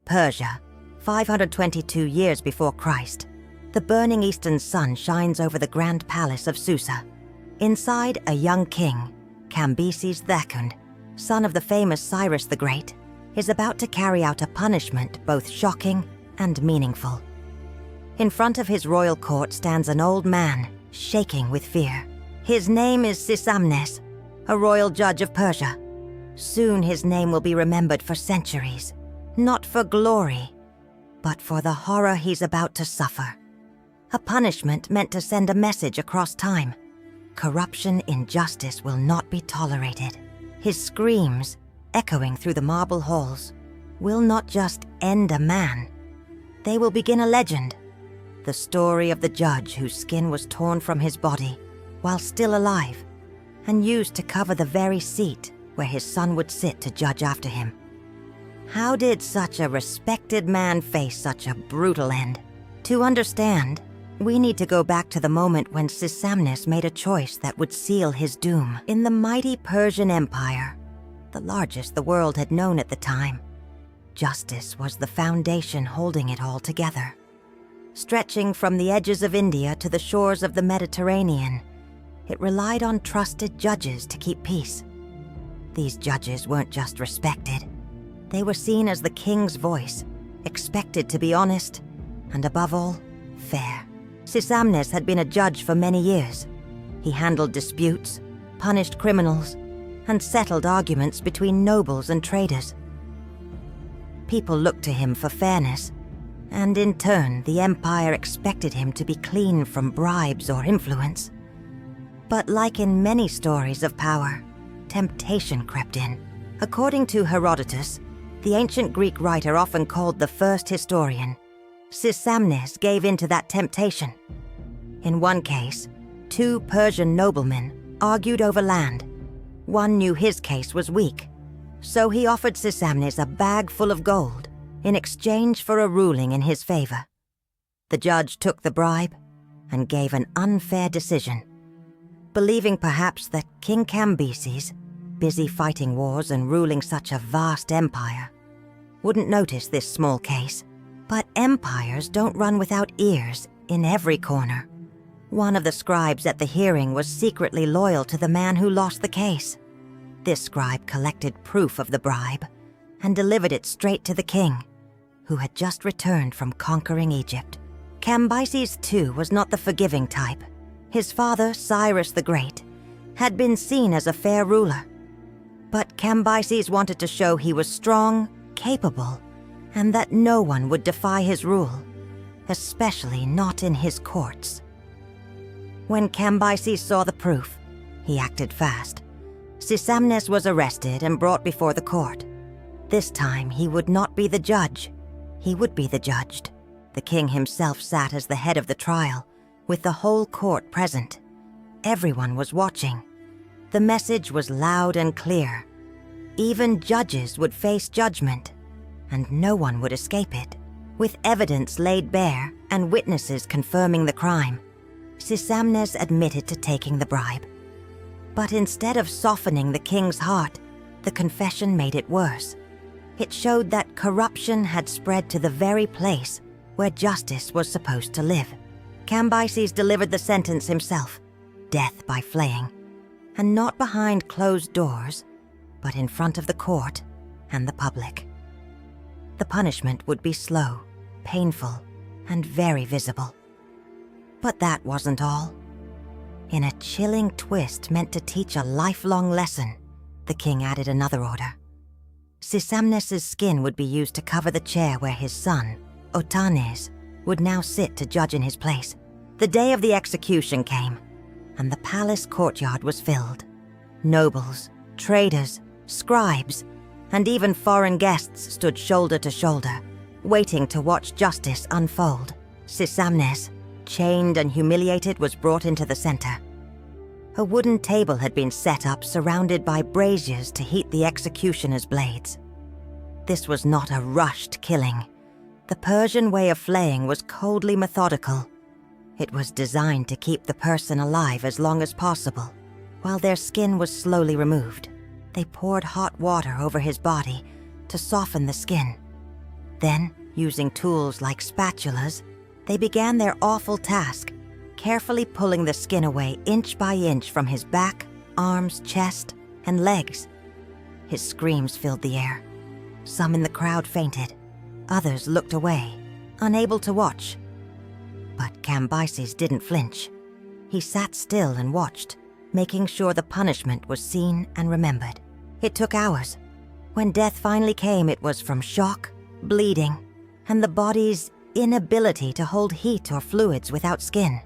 Persia, 522 years before Christ, the burning eastern sun shines over the grand palace of Susa. Inside, a young king, Cambyses II, son of the famous Cyrus the Great, is about to carry out a punishment both shocking and meaningful. In front of his royal court stands an old man, shaking with fear. His name is Sisamnes, a royal judge of Persia. Soon his name will be remembered for centuries, not for glory, but for the horror he's about to suffer. A punishment meant to send a message across time. Corruption, injustice will not be tolerated. His screams, echoing through the marble halls, will not just end a man. They will begin a legend. The story of the judge whose skin was torn from his body while still alive and used to cover the very seat where his son would sit to judge after him. How did such a respected man face such a brutal end? To understand, we need to go back to the moment when Sisamnes made a choice that would seal his doom. In the mighty Persian Empire, the largest the world had known at the time, justice was the foundation holding it all together. Stretching from the edges of India to the shores of the Mediterranean, it relied on trusted judges to keep peace. These judges weren't just respected. They were seen as the king's voice, expected to be honest, and above all, fair. Sisamnes had been a judge for many years. He handled disputes, punished criminals, and settled arguments between nobles and traders. People looked to him for fairness, and in turn, the empire expected him to be clean from bribes or influence. But like in many stories of power, temptation crept in. According to Herodotus, the ancient Greek writer often called the first historian, Sisamnes gave in to that temptation. In one case, two Persian noblemen argued over land. One knew his case was weak, so he offered Sisamnes a bag full of gold in exchange for a ruling in his favor. The judge took the bribe and gave an unfair decision, believing perhaps that King Cambyses, busy fighting wars and ruling such a vast empire, wouldn't notice this small case. But empires don't run without ears in every corner. One of the scribes at the hearing was secretly loyal to the man who lost the case. This scribe collected proof of the bribe and delivered it straight to the king, who had just returned from conquering Egypt. Cambyses, too, was not the forgiving type. His father, Cyrus the Great, had been seen as a fair ruler. But Cambyses wanted to show he was strong, capable, and that no one would defy his rule, especially not in his courts. When Cambyses saw the proof, he acted fast. Sisamnes was arrested and brought before the court. This time, he would not be the judge. He would be the judged. The king himself sat as the head of the trial, with the whole court present. Everyone was watching. The message was loud and clear. Even judges would face judgment, and no one would escape it. With evidence laid bare and witnesses confirming the crime, Sisamnes admitted to taking the bribe. But instead of softening the king's heart, the confession made it worse. It showed that corruption had spread to the very place where justice was supposed to live. Cambyses delivered the sentence himself, death by flaying, and not behind closed doors, but in front of the court and the public. The punishment would be slow, painful, and very visible. But that wasn't all. In a chilling twist meant to teach a lifelong lesson, the king added another order. Sisamnes' skin would be used to cover the chair where his son, Otanes, would now sit to judge in his place. The day of the execution came, and the palace courtyard was filled. Nobles, traders, scribes, and even foreign guests stood shoulder to shoulder, waiting to watch justice unfold. Sisamnes, chained and humiliated, was brought into the center. A wooden table had been set up surrounded by braziers to heat the executioner's blades. This was not a rushed killing. The Persian way of flaying was coldly methodical. It was designed to keep the person alive as long as possible, while their skin was slowly removed. They poured hot water over his body to soften the skin. Then, using tools like spatulas, they began their awful task, carefully pulling the skin away inch by inch from his back, arms, chest, and legs. His screams filled the air. Some in the crowd fainted. Others looked away, unable to watch. But Cambyses didn't flinch. He sat still and watched, making sure the punishment was seen and remembered. It took hours. When death finally came, it was from shock, bleeding, and the body's inability to hold heat or fluids without skin.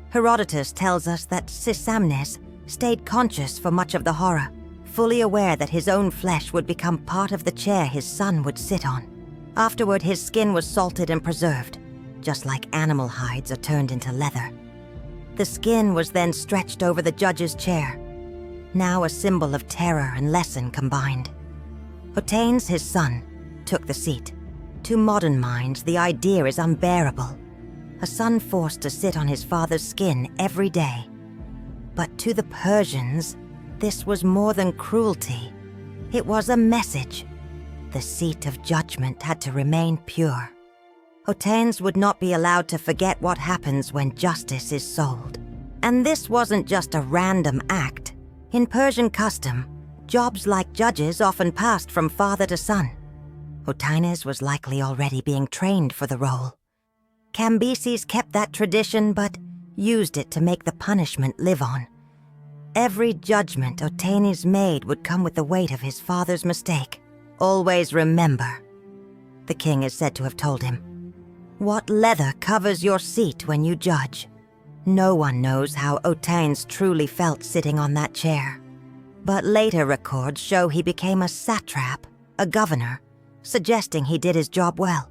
Herodotus tells us that Sisamnes stayed conscious for much of the horror, fully aware that his own flesh would become part of the chair his son would sit on. Afterward, his skin was salted and preserved, just like animal hides are turned into leather. The skin was then stretched over the judge's chair, now a symbol of terror and lesson combined. Otanes, his son, took the seat. To modern minds, the idea is unbearable. A son forced to sit on his father's skin every day. But to the Persians, this was more than cruelty. It was a message. The seat of judgment had to remain pure. Otanes would not be allowed to forget what happens when justice is sold. And this wasn't just a random act. In Persian custom, jobs like judges often passed from father to son. Otanes was likely already being trained for the role. Cambyses kept that tradition but used it to make the punishment live on. Every judgment Otanes made would come with the weight of his father's mistake. Always remember, the king is said to have told him, what leather covers your seat when you judge? No one knows how Otanes truly felt sitting on that chair. But later records show he became a satrap, a governor, suggesting he did his job well.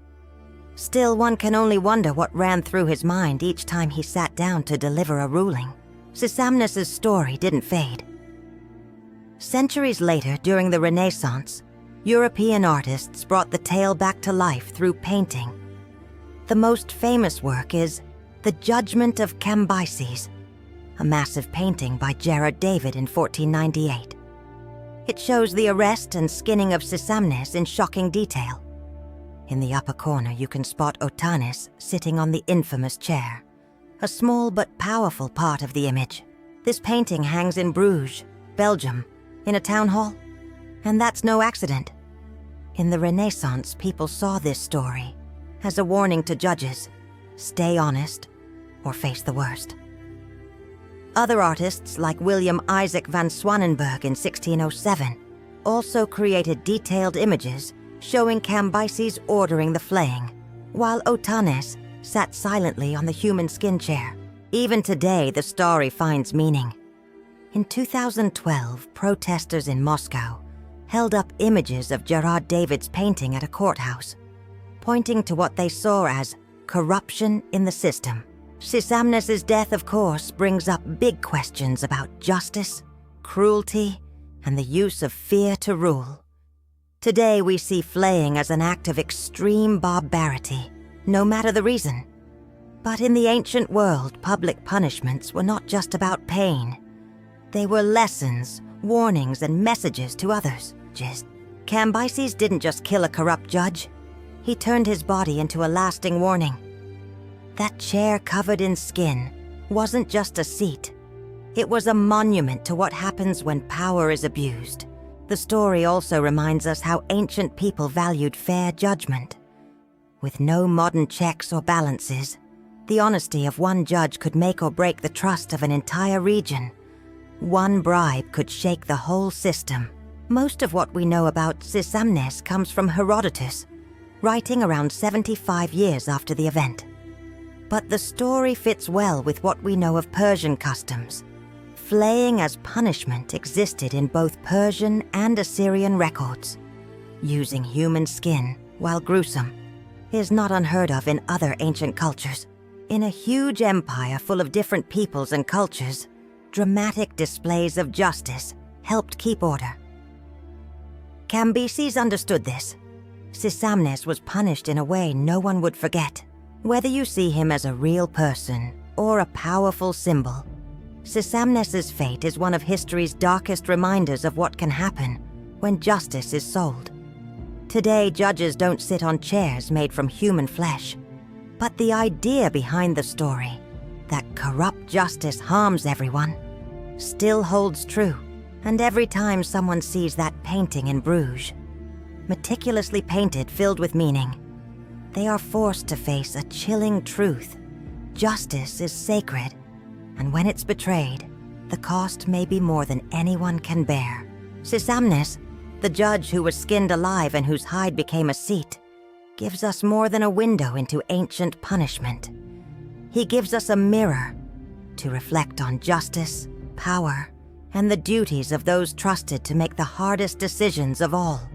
Still, one can only wonder what ran through his mind each time he sat down to deliver a ruling. Sisamnes's story didn't fade. Centuries later, during the Renaissance, European artists brought the tale back to life through painting. The most famous work is The Judgment of Cambyses, a massive painting by Gerard David in 1498. It shows the arrest and skinning of Sisamnes in shocking detail. In the upper corner, you can spot Otanes sitting on the infamous chair, a small but powerful part of the image. This painting hangs in Bruges, Belgium, in a town hall. And that's no accident. In the Renaissance, people saw this story as a warning to judges: stay honest or face the worst. Other artists like William Isaac van Swanenburg in 1607 also created detailed images showing Cambyses ordering the flaying, while Otanes sat silently on the human skin chair. Even today, the story finds meaning. In 2012, protesters in Moscow held up images of Gerard David's painting at a courthouse, pointing to what they saw as corruption in the system. Sisamnes's death, of course, brings up big questions about justice, cruelty, and the use of fear to rule. Today, we see flaying as an act of extreme barbarity, no matter the reason. But in the ancient world, public punishments were not just about pain. They were lessons, warnings, and messages to others. Cambyses didn't just kill a corrupt judge. He turned his body into a lasting warning. That chair covered in skin wasn't just a seat. It was a monument to what happens when power is abused. The story also reminds us how ancient people valued fair judgment. With no modern checks or balances, the honesty of one judge could make or break the trust of an entire region. One bribe could shake the whole system. Most of what we know about Sisamnes comes from Herodotus, writing around 75 years after the event. But the story fits well with what we know of Persian customs. Flaying as punishment existed in both Persian and Assyrian records. Using human skin, while gruesome, is not unheard of in other ancient cultures. In a huge empire full of different peoples and cultures, dramatic displays of justice helped keep order. Cambyses understood this. Sisamnes was punished in a way no one would forget. Whether you see him as a real person or a powerful symbol, Sisamnes's fate is one of history's darkest reminders of what can happen when justice is sold. Today, judges don't sit on chairs made from human flesh, but the idea behind the story, that corrupt justice harms everyone, still holds true. And every time someone sees that painting in Bruges, meticulously painted, filled with meaning, they are forced to face a chilling truth. Justice is sacred, and when it's betrayed, the cost may be more than anyone can bear. Sisamnes, the judge who was skinned alive and whose hide became a seat, gives us more than a window into ancient punishment. He gives us a mirror to reflect on justice, power, and the duties of those trusted to make the hardest decisions of all.